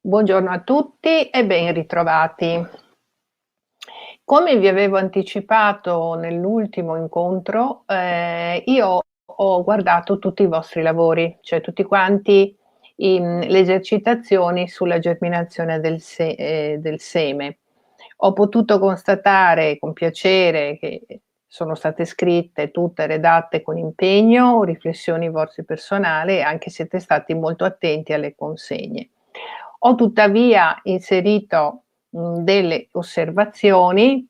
Buongiorno a tutti e ben ritrovati. Come vi avevo anticipato nell'ultimo incontro, io ho guardato tutti i vostri lavori, cioè tutti quanti le esercitazioni sulla germinazione del seme. Ho potuto constatare con piacere che sono state scritte, tutte redatte con impegno, riflessioni vostre personali e anche siete stati molto attenti alle consegne. Ho tuttavia inserito, delle osservazioni,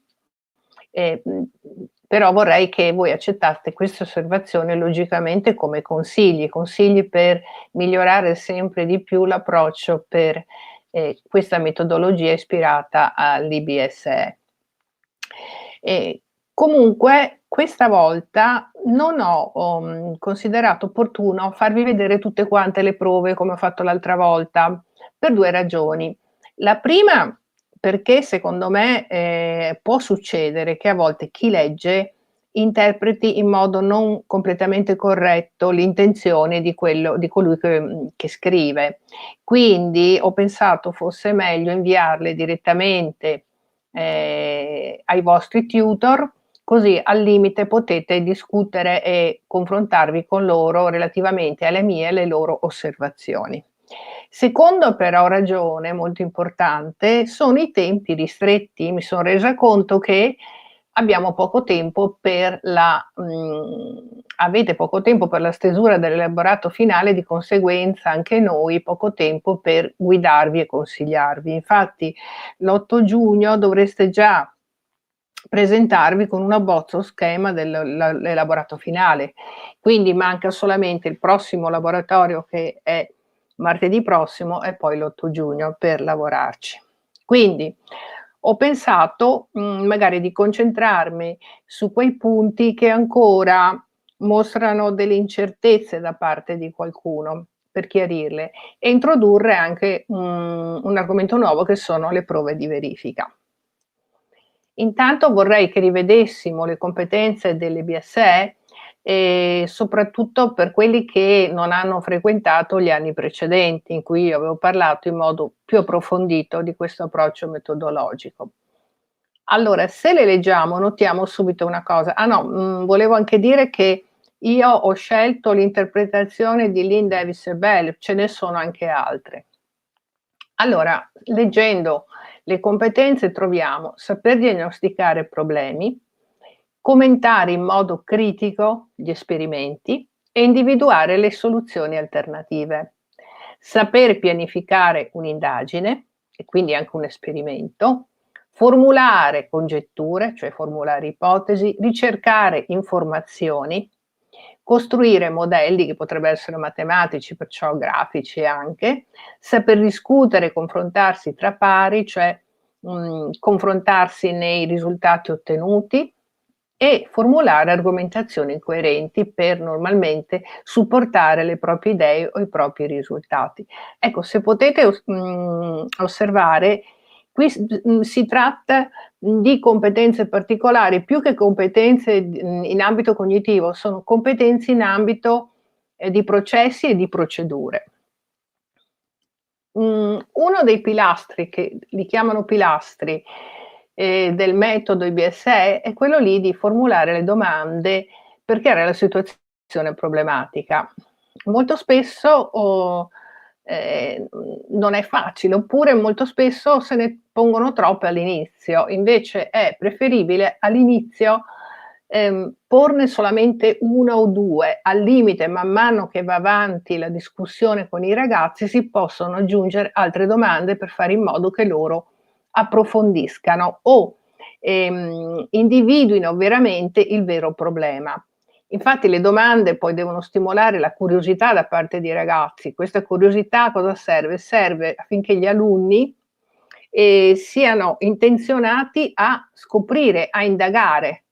però vorrei che voi accettaste queste osservazioni logicamente come consigli per migliorare sempre di più l'approccio per, questa metodologia ispirata all'IBSE. E comunque questa volta non ho, considerato opportuno farvi vedere tutte quante le prove come ho fatto l'altra volta, per 2 ragioni. La prima perché secondo me, può succedere che a volte chi legge interpreti in modo non completamente corretto l'intenzione di colui che scrive. Quindi ho pensato fosse meglio inviarle direttamente, ai vostri tutor, così al limite potete discutere e confrontarvi con loro relativamente alle mie e alle loro osservazioni. Secondo però ragione molto importante sono i tempi ristretti. Mi son resa conto che abbiamo poco tempo per avete poco tempo per la stesura dell'elaborato finale, di conseguenza anche noi poco tempo per guidarvi e consigliarvi. Infatti l'8 giugno dovreste già presentarvi con un abbozzo schema l'elaborato finale. Quindi manca solamente il prossimo laboratorio che è martedì prossimo e poi l'8 giugno per lavorarci. Quindi ho pensato, magari di concentrarmi su quei punti che ancora mostrano delle incertezze da parte di qualcuno, per chiarirle, e introdurre anche, un argomento nuovo che sono le prove di verifica. Intanto vorrei che rivedessimo le competenze delle BSE, soprattutto per quelli che non hanno frequentato gli anni precedenti, in cui io avevo parlato in modo più approfondito di questo approccio metodologico. Allora, se le leggiamo notiamo subito una cosa. Ah no, volevo anche dire che io ho scelto l'interpretazione di Lynn Davis e Bell, ce ne sono anche altre. Allora, leggendo le competenze troviamo saper diagnosticare problemi, commentare in modo critico gli esperimenti e individuare le soluzioni alternative, saper pianificare un'indagine e quindi anche un esperimento, formulare congetture, cioè formulare ipotesi, ricercare informazioni, costruire modelli che potrebbero essere matematici, perciò grafici anche, saper discutere e confrontarsi tra pari, cioè confrontarsi nei risultati ottenuti e formulare argomentazioni coerenti per normalmente supportare le proprie idee o i propri risultati. Ecco, se potete osservare, qui si tratta di competenze particolari, più che competenze in ambito cognitivo, sono competenze in ambito di processi e di procedure. Uno dei pilastri, che li chiamano pilastri, del metodo IBSE è quello lì di formulare le domande per chiarire la situazione problematica. Molto spesso non è facile, oppure molto spesso se ne pongono troppe all'inizio. Invece è preferibile all'inizio, porne solamente 1 o 2, al limite man mano che va avanti la discussione con i ragazzi si possono aggiungere altre domande per fare in modo che loro approfondiscano o, individuino veramente il vero problema. Infatti le domande poi devono stimolare la curiosità da parte dei ragazzi. Questa curiosità a cosa serve? Serve affinché gli alunni, siano intenzionati a scoprire, a indagare.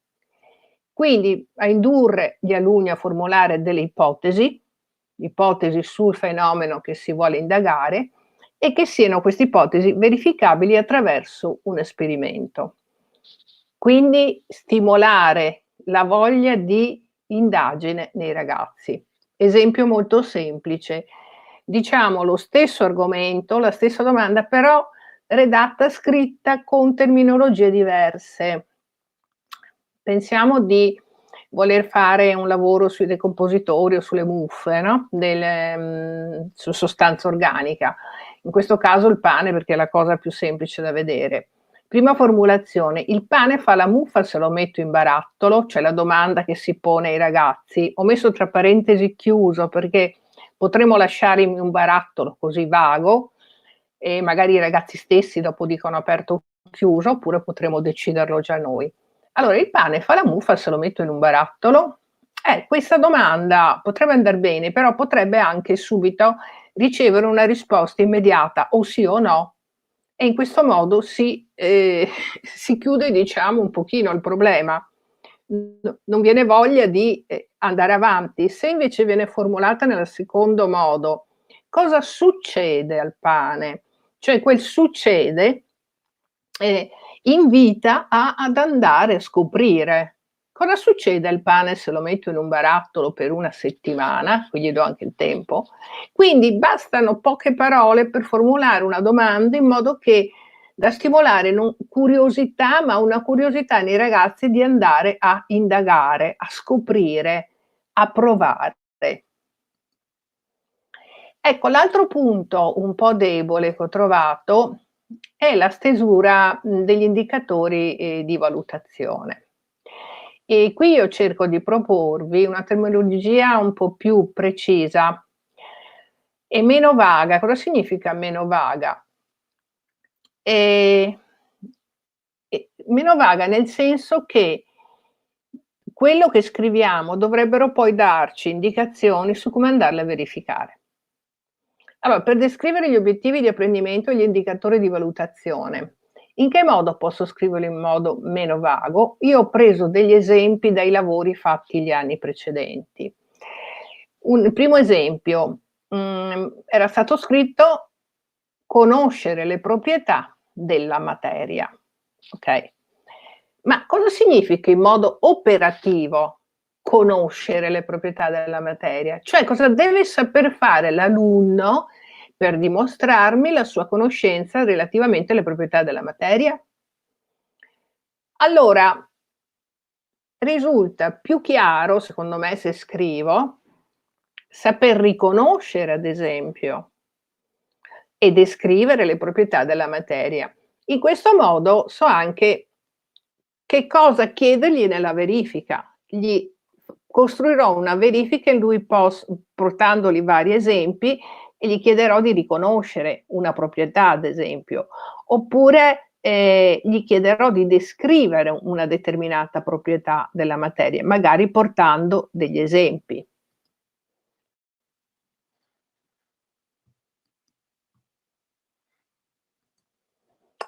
Quindi a indurre gli alunni a formulare delle ipotesi sul fenomeno che si vuole indagare e che siano queste ipotesi verificabili attraverso un esperimento. Quindi stimolare la voglia di indagine nei ragazzi. Esempio molto semplice: diciamo lo stesso argomento, la stessa domanda, però redatta, scritta con terminologie diverse. Pensiamo di voler fare un lavoro sui decompositori o sulle muffe, no, su sostanza organica. In questo caso il pane, perché è la cosa più semplice da vedere. Prima formulazione: il pane fa la muffa se lo metto in barattolo? Cioè la domanda che si pone ai ragazzi. Ho messo tra parentesi chiuso perché potremmo lasciare in un barattolo così vago e magari i ragazzi stessi dopo dicono aperto o chiuso, oppure potremo deciderlo già noi. Allora, il pane fa la muffa se lo metto in un barattolo? Questa domanda potrebbe andar bene, però potrebbe anche subito ricevere una risposta immediata o sì o no, e in questo modo si chiude, diciamo, un pochino il problema. Non viene voglia di andare avanti. Se invece viene formulata nel secondo modo, cosa succede al pane? Cioè quel succede invita ad andare a scoprire. Cosa succede al pane se lo metto in un barattolo per una settimana, quindi do anche il tempo? Quindi bastano poche parole per formulare una domanda in modo che da stimolare non curiosità, ma una curiosità nei ragazzi di andare a indagare, a scoprire, a provare. Ecco, l'altro punto un po' debole che ho trovato è la stesura, degli indicatori, di valutazione. E qui io cerco di proporvi una terminologia un po' più precisa e meno vaga. Cosa significa meno vaga? Ehm, Meno vaga nel senso che quello che scriviamo dovrebbero poi darci indicazioni su come andarle a verificare. Allora, per descrivere gli obiettivi di apprendimento e gli indicatori di valutazione, in che modo posso scriverlo in modo meno vago? Io ho preso degli esempi dai lavori fatti gli anni precedenti. Un primo esempio, era stato scritto conoscere le proprietà della materia, okay? Ma cosa significa in modo operativo conoscere le proprietà della materia? Cioè cosa deve saper fare l'alunno per dimostrarmi la sua conoscenza relativamente alle proprietà della materia? Allora, risulta più chiaro, secondo me, se scrivo, saper riconoscere, ad esempio, e descrivere le proprietà della materia. In questo modo so anche che cosa chiedergli nella verifica. Gli costruirò una verifica in cui portandogli vari esempi e gli chiederò di riconoscere una proprietà, ad esempio, oppure gli chiederò di descrivere una determinata proprietà della materia, magari portando degli esempi.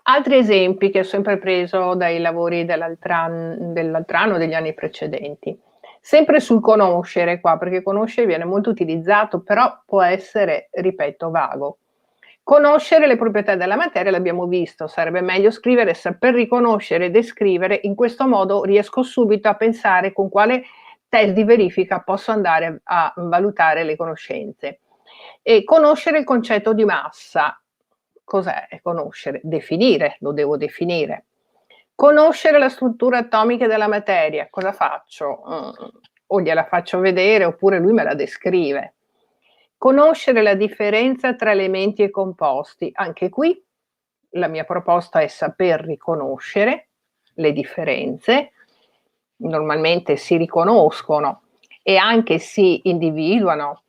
Altri esempi che ho sempre preso dai lavori dell'altro anno, degli anni precedenti. Sempre sul conoscere qua, perché conoscere viene molto utilizzato, però può essere, ripeto, vago. Conoscere le proprietà della materia l'abbiamo visto, sarebbe meglio scrivere saper riconoscere e descrivere, in questo modo riesco subito a pensare con quale test di verifica posso andare a valutare le conoscenze. E conoscere il concetto di massa. Cos'è conoscere? Definire, lo devo definire. Conoscere la struttura atomica della materia, cosa faccio? O gliela faccio vedere oppure lui me la descrive. Conoscere la differenza tra elementi e composti, anche qui la mia proposta è saper riconoscere le differenze, normalmente si riconoscono e anche si individuano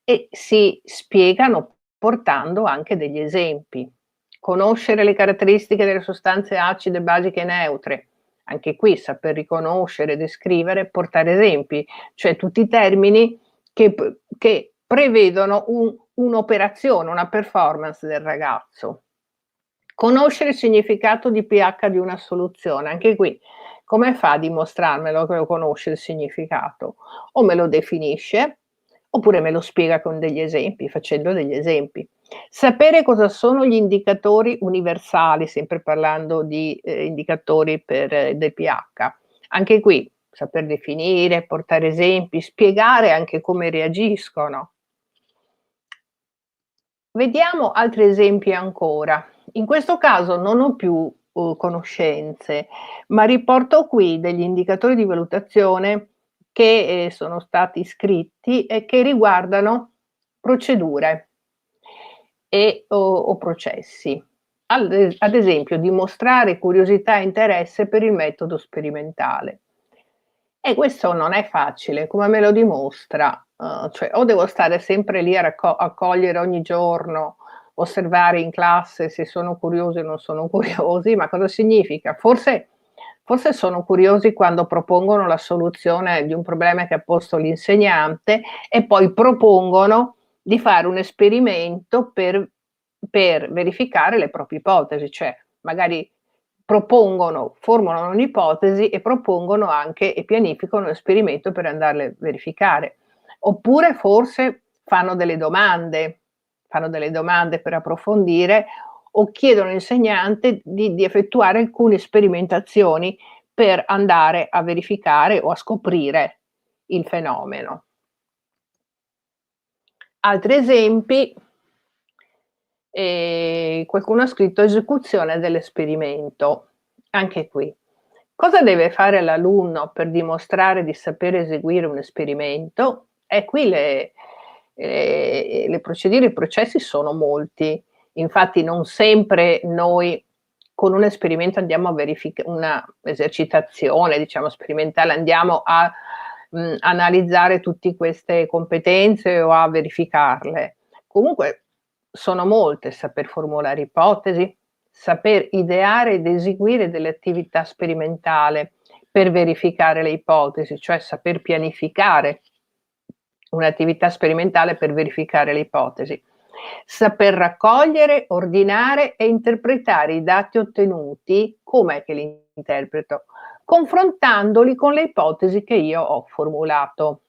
e si spiegano portando anche degli esempi. Conoscere le caratteristiche delle sostanze acide, basiche e neutre. Anche qui saper riconoscere, descrivere, portare esempi, cioè tutti i termini che prevedono un'operazione, una performance del ragazzo. Conoscere il significato di pH di una soluzione, anche qui come fa a dimostrarmelo che lo conosce il significato? O me lo definisce, oppure me lo spiega con degli esempi, facendo degli esempi. Sapere cosa sono gli indicatori universali, sempre parlando di indicatori del pH. Anche qui saper definire, portare esempi, spiegare anche come reagiscono. Vediamo altri esempi ancora. In questo caso non ho più, conoscenze, ma riporto qui degli indicatori di valutazione che, sono stati scritti e che riguardano procedure o processi. Ad esempio, dimostrare curiosità e interesse per il metodo sperimentale. E questo non è facile, come me lo dimostra? Cioè o devo stare sempre lì a cogliere ogni giorno, osservare in classe se sono curiosi o non sono curiosi, ma cosa significa? Forse sono curiosi quando propongono la soluzione di un problema che ha posto l'insegnante e poi propongono di fare un esperimento per verificare le proprie ipotesi, cioè magari formulano un'ipotesi e propongono anche e pianificano un esperimento per andarle a verificare. Oppure forse fanno delle domande per approfondire o chiedono all'insegnante di effettuare alcune sperimentazioni per andare a verificare o a scoprire il fenomeno. Altri esempi, qualcuno ha scritto esecuzione dell'esperimento. Anche qui. Cosa deve fare l'alunno per dimostrare di sapere eseguire un esperimento? E qui le procedure, i processi sono molti. Infatti non sempre noi con un esperimento andiamo a una esercitazione, diciamo, sperimentale, andiamo a, analizzare tutti queste competenze o a verificarle. Comunque sono molte: saper formulare ipotesi, saper ideare ed eseguire delle attività sperimentale per verificare le ipotesi, cioè saper pianificare un'attività sperimentale per verificare le ipotesi. Saper raccogliere, ordinare e interpretare i dati ottenuti, com'è che li interpreto? Confrontandoli con le ipotesi che io ho formulato.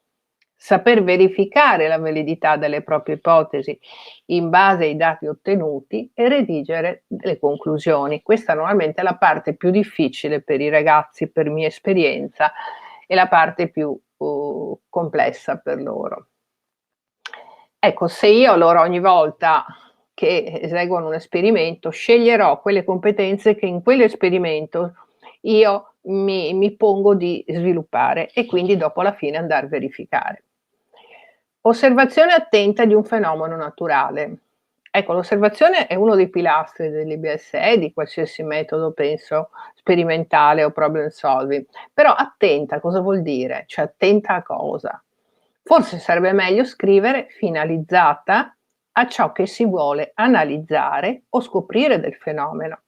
Saper verificare la validità delle proprie ipotesi in base ai dati ottenuti e redigere le conclusioni. Questa normalmente è la parte più difficile per i ragazzi, per mia esperienza, e la parte più complessa per loro. Ecco, se io allora ogni volta che eseguono un esperimento sceglierò quelle competenze che in quell'esperimento io mi pongo di sviluppare e quindi dopo alla fine andar a verificare. Osservazione attenta di un fenomeno naturale. Ecco, l'osservazione è uno dei pilastri dell'IBSE, di qualsiasi metodo, penso, sperimentale o problem solving. Però attenta cosa vuol dire? Cioè attenta a cosa? Forse sarebbe meglio scrivere finalizzata a ciò che si vuole analizzare o scoprire del fenomeno.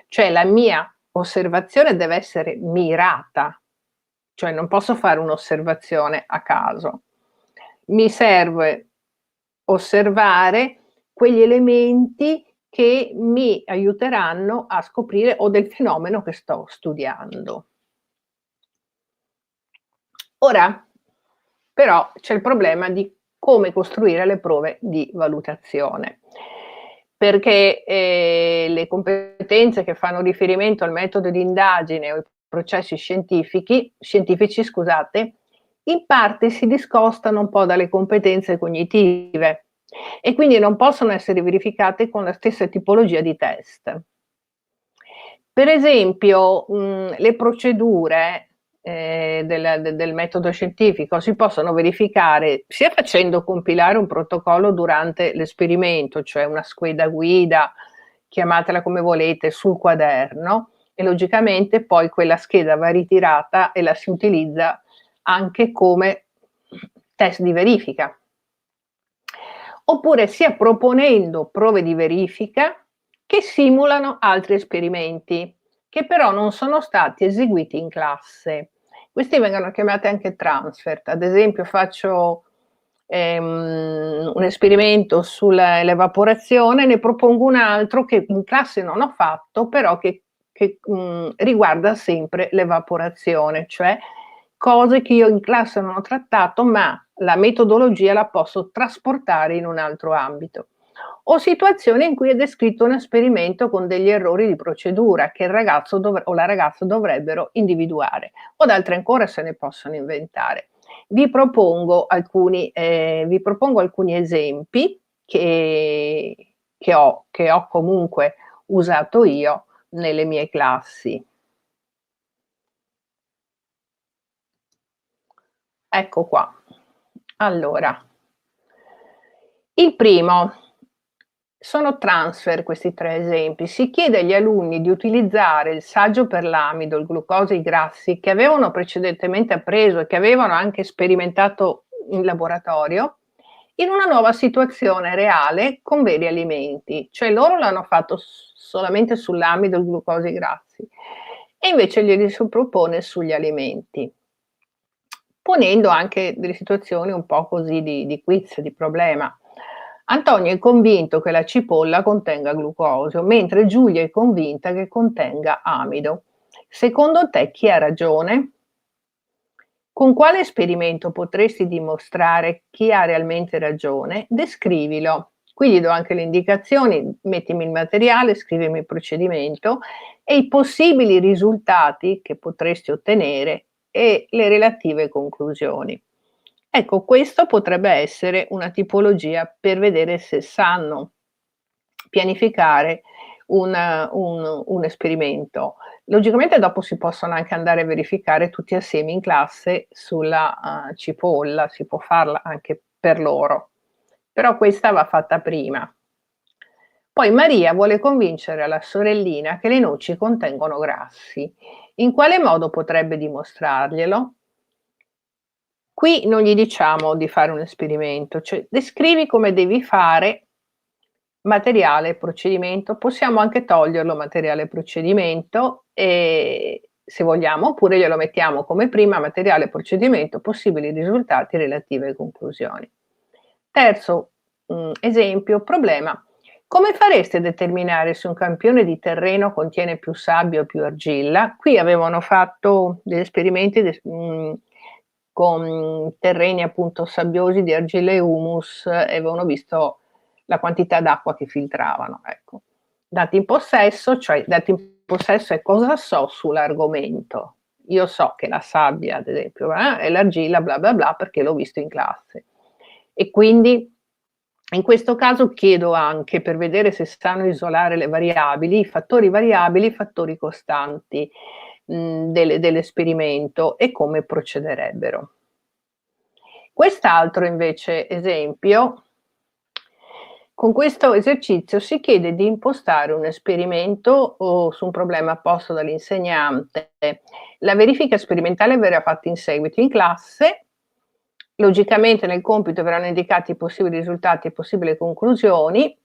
Cioè la mia osservazione deve essere mirata, cioè non posso fare un'osservazione a caso. Mi serve osservare quegli elementi che mi aiuteranno a scoprire o del fenomeno che sto studiando. Ora, però, c'è il problema di come costruire le prove di valutazione, perché, le competenze che fanno riferimento al metodo di indagine o ai processi scientifici, scusate, in parte si discostano un po' dalle competenze cognitive e quindi non possono essere verificate con la stessa tipologia di test. Per esempio, le procedure, del metodo scientifico si possono verificare sia facendo compilare un protocollo durante l'esperimento, cioè una scheda guida, chiamatela come volete, sul quaderno, e logicamente poi quella scheda va ritirata e la si utilizza anche come test di verifica. Oppure sia proponendo prove di verifica che simulano altri esperimenti, che però non sono stati eseguiti in classe. Questi vengono chiamati anche transfer. Ad esempio faccio un esperimento sull'evaporazione, ne propongo un altro che in classe non ho fatto, però che riguarda sempre l'evaporazione, cioè cose che io in classe non ho trattato, ma la metodologia la posso trasportare in un altro ambito. O situazioni in cui è descritto un esperimento con degli errori di procedura che il ragazzo o la ragazza dovrebbero individuare, o d'altre ancora se ne possono inventare. Vi propongo alcuni esempi che ho comunque usato io nelle mie classi. Ecco qua. Allora, il primo, sono transfer questi 3 esempi. Si chiede agli alunni di utilizzare il saggio per l'amido, il glucosio e i grassi che avevano precedentemente appreso e che avevano anche sperimentato in laboratorio, in una nuova situazione reale con veri alimenti. Cioè loro l'hanno fatto solamente sull'amido, il glucosio e i grassi e invece glieli si propone sugli alimenti, ponendo anche delle situazioni un po' così di quiz, di problema. Antonio è convinto che la cipolla contenga glucosio, mentre Giulia è convinta che contenga amido. Secondo te chi ha ragione? Con quale esperimento potresti dimostrare chi ha realmente ragione? Descrivilo. Qui gli do anche le indicazioni, mettimi il materiale, scrivimi il procedimento e i possibili risultati che potresti ottenere e le relative conclusioni. Ecco, questo potrebbe essere una tipologia per vedere se sanno pianificare un esperimento. Logicamente dopo si possono anche andare a verificare tutti assieme in classe sulla, cipolla, si può farla anche per loro, però questa va fatta prima. Poi Maria vuole convincere la sorellina che le noci contengono grassi. In quale modo potrebbe dimostrarglielo? Qui non gli diciamo di fare un esperimento, cioè descrivi come devi fare materiale, procedimento, possiamo anche toglierlo materiale, procedimento, se vogliamo, oppure glielo mettiamo come prima materiale, procedimento, possibili risultati, relative conclusioni. Terzo esempio, problema. Come fareste a determinare se un campione di terreno contiene più sabbia o più argilla? Qui avevano fatto degli esperimenti con terreni appunto sabbiosi di argilla e humus e avevano visto la quantità d'acqua che filtravano, ecco. Dati in possesso, cioè dati in possesso è cosa so sull'argomento. Io so che la sabbia, ad esempio, è l'argilla, bla bla bla, perché l'ho visto in classe. E quindi in questo caso chiedo anche per vedere se sanno isolare le variabili, i fattori variabili, i fattori costanti dell'esperimento e come procederebbero. Quest'altro invece esempio, con questo esercizio si chiede di impostare un esperimento o su un problema posto dall'insegnante. La verifica sperimentale verrà fatta in seguito in classe. Logicamente nel compito verranno indicati i possibili risultati e possibili conclusioni.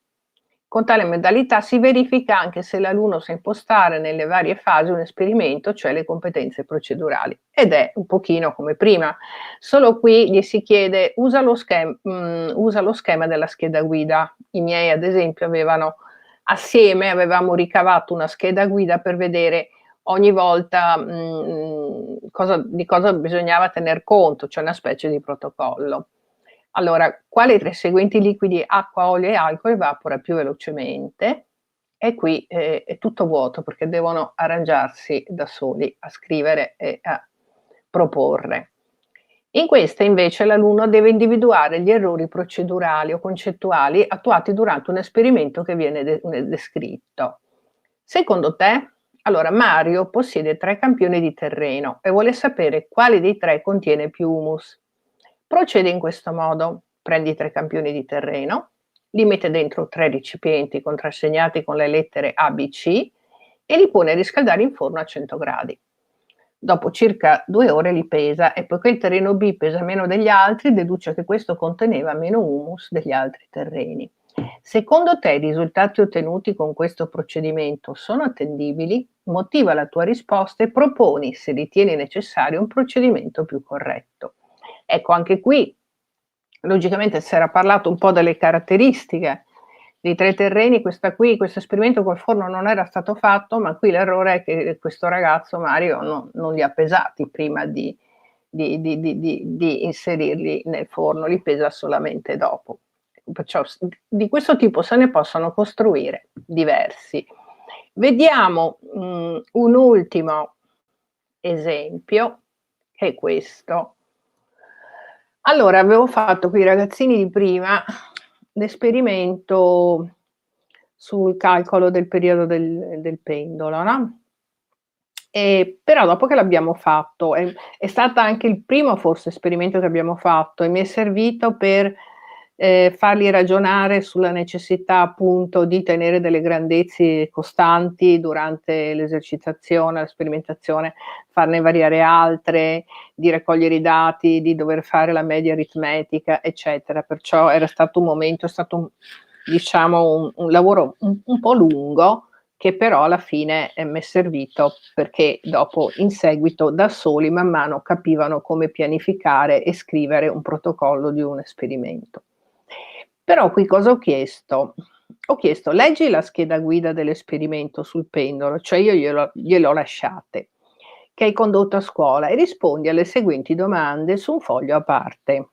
Con tale modalità si verifica anche se l'alunno sa impostare nelle varie fasi un esperimento, cioè le competenze procedurali. Ed è un pochino come prima, solo qui gli si chiede usa lo schema della scheda guida. I miei ad esempio avevamo ricavato una scheda guida per vedere ogni volta di cosa bisognava tener conto, cioè una specie di protocollo. Allora, quale tra i seguenti liquidi, acqua, olio e alcol evapora più velocemente? E qui è tutto vuoto perché devono arrangiarsi da soli a scrivere e a proporre. In questa invece l'alunno deve individuare gli errori procedurali o concettuali attuati durante un esperimento che viene descritto. Secondo te? Allora, Mario possiede 3 campioni di terreno e vuole sapere quale dei 3 contiene più humus. Procede in questo modo: prendi 3 campioni di terreno, li mette dentro 3 recipienti contrassegnati con le lettere A, B, C e li pone a riscaldare in forno a 100 gradi. Dopo circa 2 ore li pesa e poiché il terreno B pesa meno degli altri, deduce che questo conteneva meno humus degli altri terreni. Secondo te i risultati ottenuti con questo procedimento sono attendibili? Motiva la tua risposta e proponi, se ritieni necessario, un procedimento più corretto. Ecco, anche qui logicamente si era parlato un po' delle caratteristiche dei 3 terreni, questo esperimento col forno non era stato fatto, ma qui l'errore è che questo ragazzo Mario non li ha pesati prima di inserirli nel forno, li pesa solamente dopo. Perciò di questo tipo se ne possono costruire diversi. Vediamo un ultimo esempio, che è questo. Allora, avevo fatto con i ragazzini di prima l'esperimento sul calcolo del periodo del pendolo, no? Però dopo che l'abbiamo fatto, è stata anche il primo forse esperimento che abbiamo fatto e mi è servito per, farli ragionare sulla necessità appunto di tenere delle grandezze costanti durante l'esercitazione, la sperimentazione, farne variare altre, di raccogliere i dati, di dover fare la media aritmetica, eccetera. Perciò era stato un momento, è stato diciamo un lavoro un po' lungo, che però alla fine m'è servito perché dopo, in seguito, da soli man mano capivano come pianificare e scrivere un protocollo di un esperimento. Però qui cosa ho chiesto? Ho chiesto: "Leggi la scheda guida dell'esperimento sul pendolo", cioè io gliel'ho lasciate, "che hai condotto a scuola e rispondi alle seguenti domande su un foglio a parte".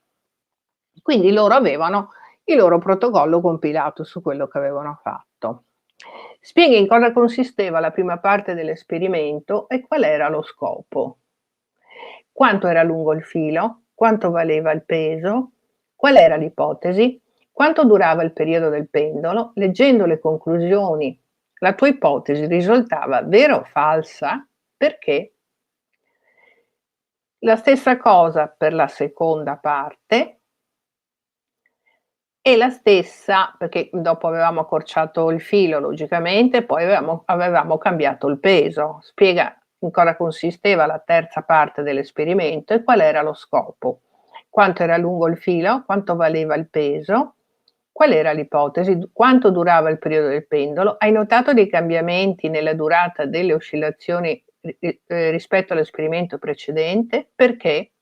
Quindi loro avevano il loro protocollo compilato su quello che avevano fatto. Spieghi in cosa consisteva la prima parte dell'esperimento e qual era lo scopo. Quanto era lungo il filo, quanto valeva il peso, qual era l'ipotesi, quanto durava il periodo del pendolo. Leggendo le conclusioni, la tua ipotesi risultava vera o falsa? Perché? La stessa cosa per la seconda parte. E la stessa perché dopo avevamo accorciato il filo logicamente, poi avevamo cambiato il peso. Spiega in cosa consisteva la terza parte dell'esperimento e qual era lo scopo. Quanto era lungo il filo, quanto valeva il peso, qual era l'ipotesi, quanto durava il periodo del pendolo. Hai notato dei cambiamenti nella durata delle oscillazioni rispetto all'esperimento precedente? Perché?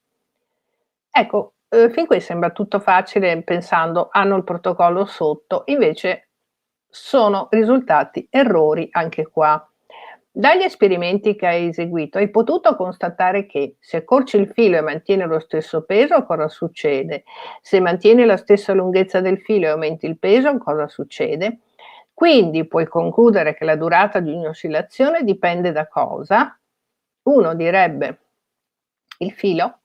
Ecco, fin qui sembra tutto facile pensando: hanno il protocollo sotto, invece sono risultati errori anche qua. Dagli esperimenti che hai eseguito, hai potuto constatare che se accorci il filo e mantiene lo stesso peso, cosa succede? Se mantieni la stessa lunghezza del filo e aumenti il peso, cosa succede? Quindi puoi concludere che la durata di un'oscillazione dipende da cosa? Uno direbbe il filo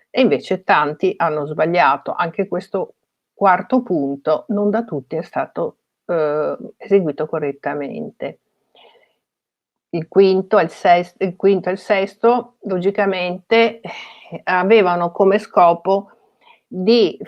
e invece tanti hanno sbagliato. Anche questo quarto punto non da tutti è stato, eseguito correttamente. Il quinto e il sesto logicamente, avevano come scopo di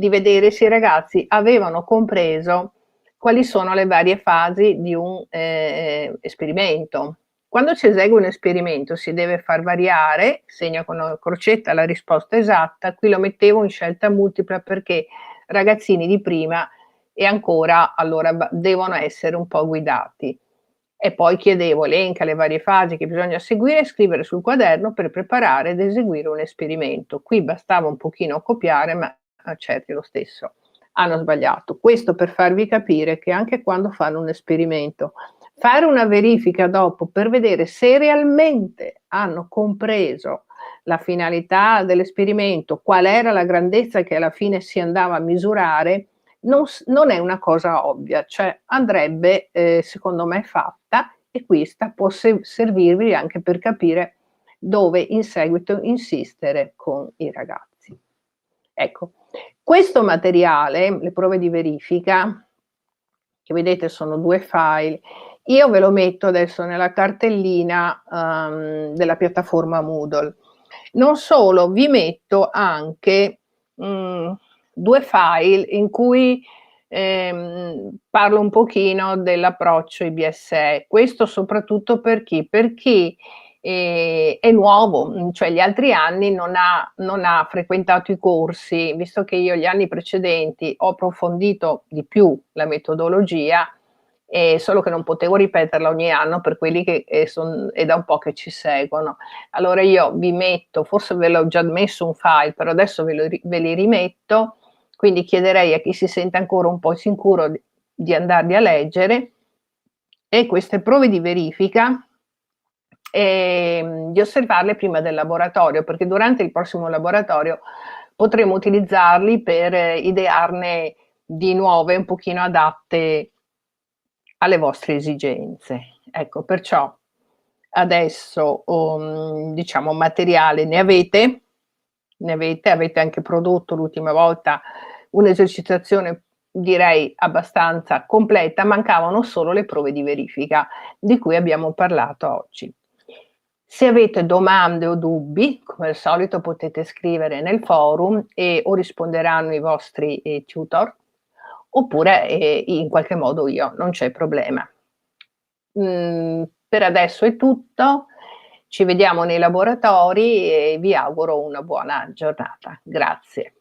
vedere se i ragazzi avevano compreso quali sono le varie fasi di un, esperimento. Quando si esegue un esperimento si deve far variare, segna con una crocetta la risposta esatta, qui lo mettevo in scelta multipla perché ragazzini di prima e ancora allora devono essere un po' guidati. E poi chiedevo: elenca le varie fasi che bisogna seguire e scrivere sul quaderno per preparare ed eseguire un esperimento. Qui bastava un pochino copiare, ma certi lo stesso hanno sbagliato. Questo per farvi capire che anche quando fanno un esperimento, fare una verifica dopo per vedere se realmente hanno compreso la finalità dell'esperimento, qual era la grandezza che alla fine si andava a misurare, non è una cosa ovvia, cioè andrebbe secondo me fatta e questa può servirvi anche per capire dove in seguito insistere con i ragazzi. Ecco, questo materiale, le prove di verifica, che vedete sono 2 file, io ve lo metto adesso nella cartellina della piattaforma Moodle. Non solo, vi metto anche 2 file in cui parlo un pochino dell'approccio IBSE. Questo soprattutto per chi? Per chi è nuovo, cioè gli altri anni non ha frequentato i corsi, visto che io gli anni precedenti ho approfondito di più la metodologia, solo che non potevo ripeterla ogni anno per quelli che è da un po' che ci seguono. Allora io vi metto, forse ve l'ho già messo un file, però adesso ve li rimetto, quindi chiederei a chi si sente ancora un po' insicuro di andarli a leggere e queste prove di verifica di osservarle prima del laboratorio, perché durante il prossimo laboratorio potremo utilizzarli per idearne di nuove un pochino adatte alle vostre esigenze. Ecco, perciò adesso diciamo materiale ne avete anche prodotto l'ultima volta un'esercitazione direi abbastanza completa, mancavano solo le prove di verifica di cui abbiamo parlato oggi. Se avete domande o dubbi, come al solito potete scrivere nel forum o risponderanno i vostri, tutor, oppure, in qualche modo io, non c'è problema. Per adesso è tutto, ci vediamo nei laboratori e vi auguro una buona giornata. Grazie.